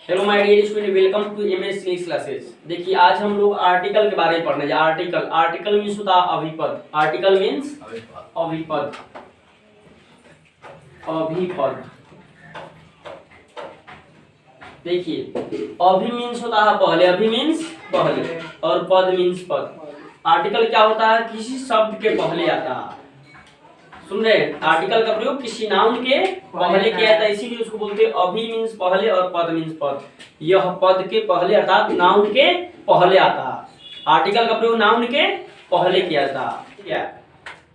Hello my dear student, welcome to MS English classes. देखिए आज हम लोग आर्टिकल के बारे में पढ़ने जा। आर्टिकल मीन्स होता है अभिपद। Article means अभिपद। अभिपद देखिए अभि मीन्स होता है पहले, अभि मीन्स पहले और पद मीन्स पद। आर्टिकल क्या होता है? किसी शब्द के पहले आता है। सुन रहे हैं? आर्टिकल का प्रयोग किसी नाउन के पहले किया जाता है, इसीलिए उसको बोलते हैं अभि मीन्स पहले और पद मीन्स पद। यह पद के पहले अर्थात नाउन के पहले आता है। आर्टिकल का प्रयोग नाउन के पहले किया जाता है।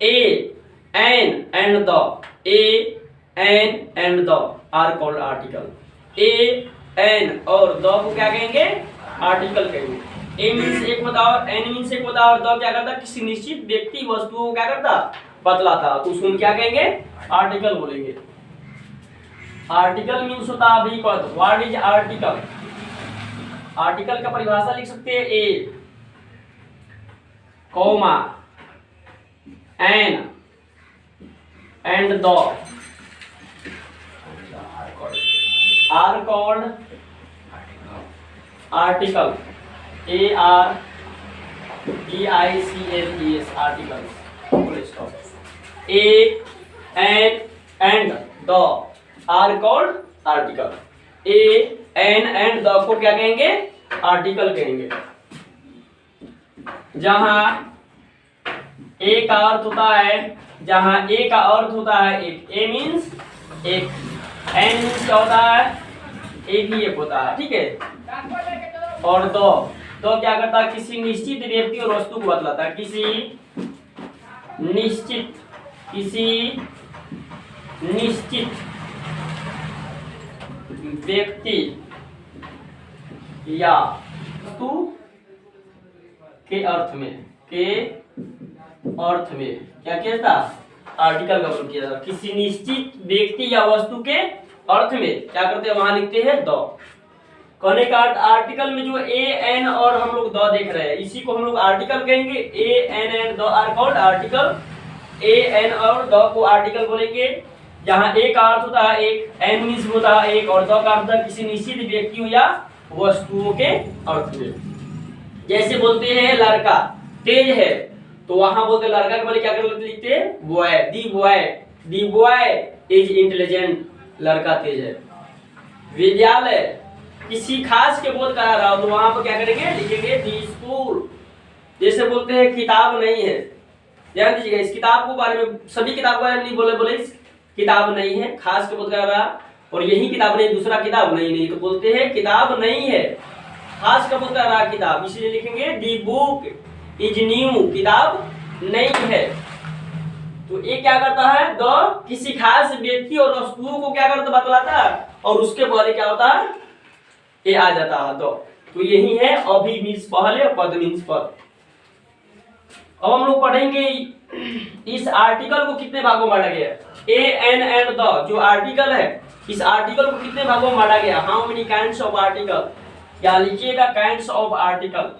A, an and the, a, an and the are called article. A, an और द को क्या कहेंगे? आर्टिकल कहेंगे। ए मीन्स एक होता है और एन मीन्स एक होता है और द क्या करता है? किसी निश्चित व्यक्ति वस्तु को क्या करता? बतलाता। तो उसको हम क्या कहेंगे? आर्टिकल बोलेंगे। आर्टिकल मीन्स होता है अभिपद। What is article? आर्टिकल का परिभाषा लिख सकते हैं a, comma, an and the are called article. A R T I C L E S articles. A, N and the are called article. A, N and the को क्या कहेंगे? Article कहेंगे। जहां A का अर्थ होता है, जहां A का अर्थ होता है एक, A मीन्स एक, N मीन्स क्या होता है? एक ही एक होता है, ठीक है। और दो क्या करता है? किसी निश्चित व्यक्ति और वस्तु को बतलाता है। किसी निश्चित व्यक्ति या वस्तु के अर्थ में क्या किया जाता? आर्टिकल का प्रयोग किया जाता। किसी निश्चित व्यक्ति या वस्तु के अर्थ में क्या करते हैं? वहां लिखते हैं द। कहने का अर्थ आर्टिकल में जो ए, एन और हम लोग द देख रहे हैं, इसी को हम लोग आर्टिकल कहेंगे। A, an and the are called article. A, an और द को आर्टिकल बोलेंगे। जहां ए का अर्थ होता है एक, एन मीन्स होता है एक और द का अर्थ होता है किसी निश्चित व्यक्तियों या वस्तुओं के अर्थ में। जैसे बोलते हैं लड़का तेज है, तो वहां बोलते हैं लड़का के पहले क्या कर लिखते हैं? Boy. The boy is intelligent. लड़का तेज है। विद्यालय किसी खास के बोध करा रहा हो, तो वहां पर क्या करेंगे? लिखेंगे दी स्कूल। जैसे बोलते हैं किताब नहीं है, ध्यान दीजिएगा इस किताब को बारे में, सभी किताब के बारे में नहीं बोले किताब नहीं है, खास के बोध कर रहा, और यही किताब नहीं, दूसरा किताब नहीं, तो बोलते हैं किताब नहीं है, खास का बोध कर रहा किताब, इसलिए लिखेंगे दी बुक इज न्यू। किताब नहीं है। तो ये क्या करता है? द किसी खास व्यक्ति और वस्तुओं को क्या करता? बतलाता है, और उसके पहले क्या होता है? ये आ जाता है द। तो यही है अभि मीन्स पहले और पद मीन्स पद। अब हम लोग पढ़ेंगे इस आर्टिकल को कितने भागों में बांटा गया। ए, एन एंड द जो आर्टिकल है, इस आर्टिकल को कितने भागों में बांटा गया? How many kinds of article? क्या लिखिएगा? Kinds of article.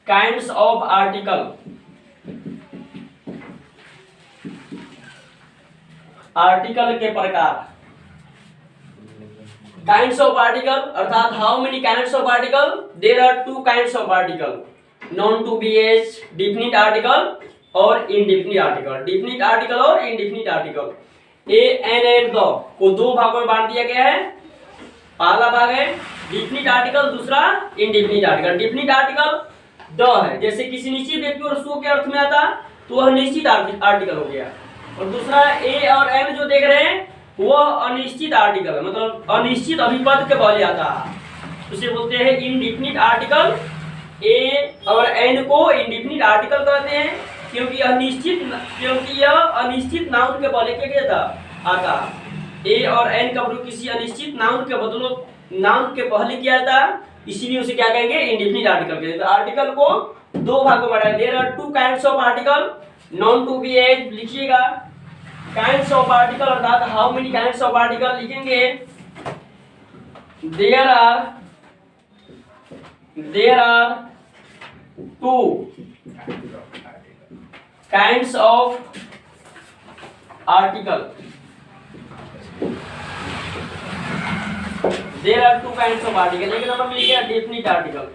Kinds of article. Article के प्रकार। Kinds of article अर्थात how many kinds of article? There are two kinds of article known to be as definite article और indefinite article। definite article और indefinite article। A, N and the को दो भागों में बांट दिया गया है। पहला भाग है definite article, दूसरा indefinite article। definite article the है, जैसे किसी निश्चित व्यक्ति और वस्तु के अर्थ में आता तो वह निश्चित आर्टिकल हो गया। और दूसरा ए और एन जो देख रहे हैं वह अनिश्चित आर्टिकल है, मतलब अनिश्चित अभिपद के पहले आता है, उसे बोलते हैं इनडिफिनिट आर्टिकल। ए और एन को इनडिफिनिट आर्टिकल कहते हैं क्योंकि यह अनिश्चित नाउन के पहले क्या था? आता। ए और एन का प्रयोग किसी अनिश्चित नाउन के पहले किया जाता, इसीलिए उसे क्या कहेंगे? इनडिफिनिट आर्टिकल कहते हैं। आर्टिकल को दो भागों में बांटा। There are two kinds of article known to be as, लिखिएगा काइंड्स ऑफ आर्टिकल अर्थात how many kinds of article लिखेंगे। There are two kinds of article. There are two kinds of article. एक number में लिखिए definite article.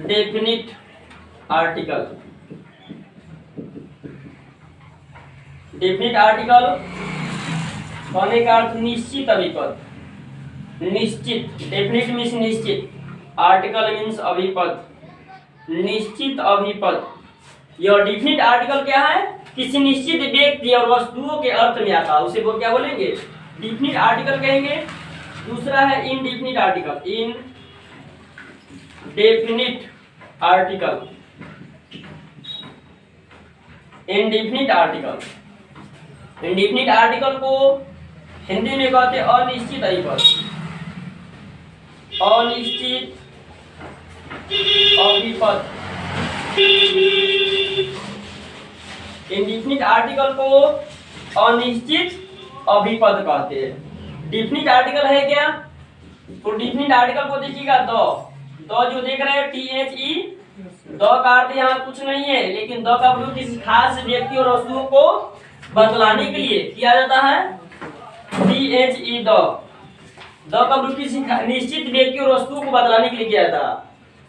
Definite article, definite article कहने का अर्थ निश्चित अभिपद, निश्चित। डेफिनिट मीन्स निश्चित, आर्टिकल मीन्स अभिपद, निश्चित अभिपद। यह डेफिनिट आर्टिकल क्या है? किसी निश्चित व्यक्ति और वस्तुओं के अर्थ में आता है, उसे वो क्या बोलेंगे? डेफिनिट आर्टिकल कहेंगे। दूसरा है इनडेफिनिट आर्टिकल, इन definite article, indefinite article. Indefinite article को हिंदी में कहते हैं अनिश्चित अभिपद, अनिश्चित अभिपद। इनडेफिनिट आर्टिकल को अनिश्चित अभिपद कहते हैं। डेफिनिट आर्टिकल है क्या? तो डेफिनिट आर्टिकल को देखिएगा, द जो देख रहे हैं THE, द का अर्थ यहाँ कुछ नहीं है, लेकिन द का प्रयोग किसी खास व्यक्ति और वस्तुओं को बतलाने के लिए किया जाता है। THE, द का प्रयोग किसी निश्चित व्यक्ति और वस्तुओं को बतलाने के लिए किया जाता है।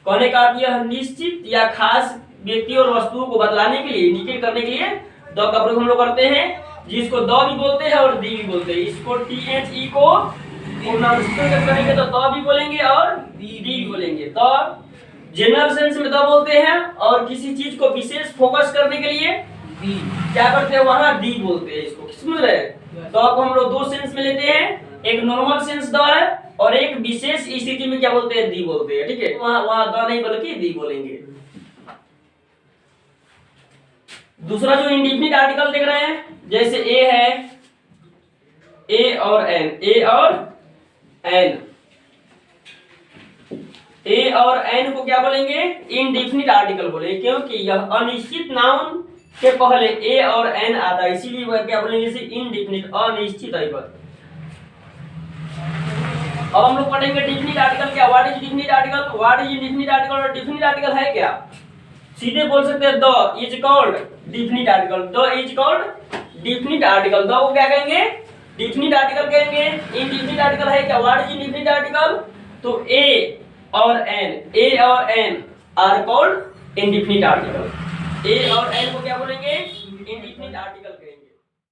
कहने का अर्थ यह निश्चित या खास व्यक्ति और वस्तुओं को बतलाने के लिए, इंडिकेट करने के लिए द का प्रयोग हम लोग करते हैं, जिसको द भी बोलते हैं और दी भी बोलते हैं। इसको THE को प्रोनाउंसिएशन करेंगे तो द भी बोलेंगे और दी भी बोलेंगे। द जनरल सेंस में द बोलते हैं, और किसी चीज को विशेष फोकस करने के लिए दी क्या करते हैं, वहां दी बोलते हैं। इसको समझ रहे हैं? द को हम लोग दो सेंस में लेते हैं, एक नॉर्मल सेंस द है और एक विशेष स्थिति में क्या बोलते हैं, दी बोलते हैं। ठीक है, वहां द नहीं बल्कि दी बोलेंगे। दूसरा जो इनडेफिनिट आर्टिकल देख रहे हैं, जैसे ए है, ए और एन, ए और एन, ए और एन को क्या बोलेंगे? इनडेफिनिट आर्टिकल बोलेंगे, क्योंकि यह अनिश्चित नाउन के पहले ए और एन आता है, इसीलिए वह क्या बोलेंगे? इसे इनडेफिनिट, अनिश्चित अभिपद। अब हम लोग पढ़ेंगे डेफिनिट आर्टिकल क्या, what is definite article, what is definite article और डेफिनिट आर्टिकल है क्या। सीधे बोल सकते हैं the is called definite article, the is called definite article. The को क्या कहेंगे? डेफिनिट आर्टिकल कहेंगे। इनडेफिनिट आर्टिकल है क्या, व्हाट इज इनडेफिनिट आर्टिकल, तो ए और an are called indefinite article. A और एन को क्या बोलेंगे? Indefinite article.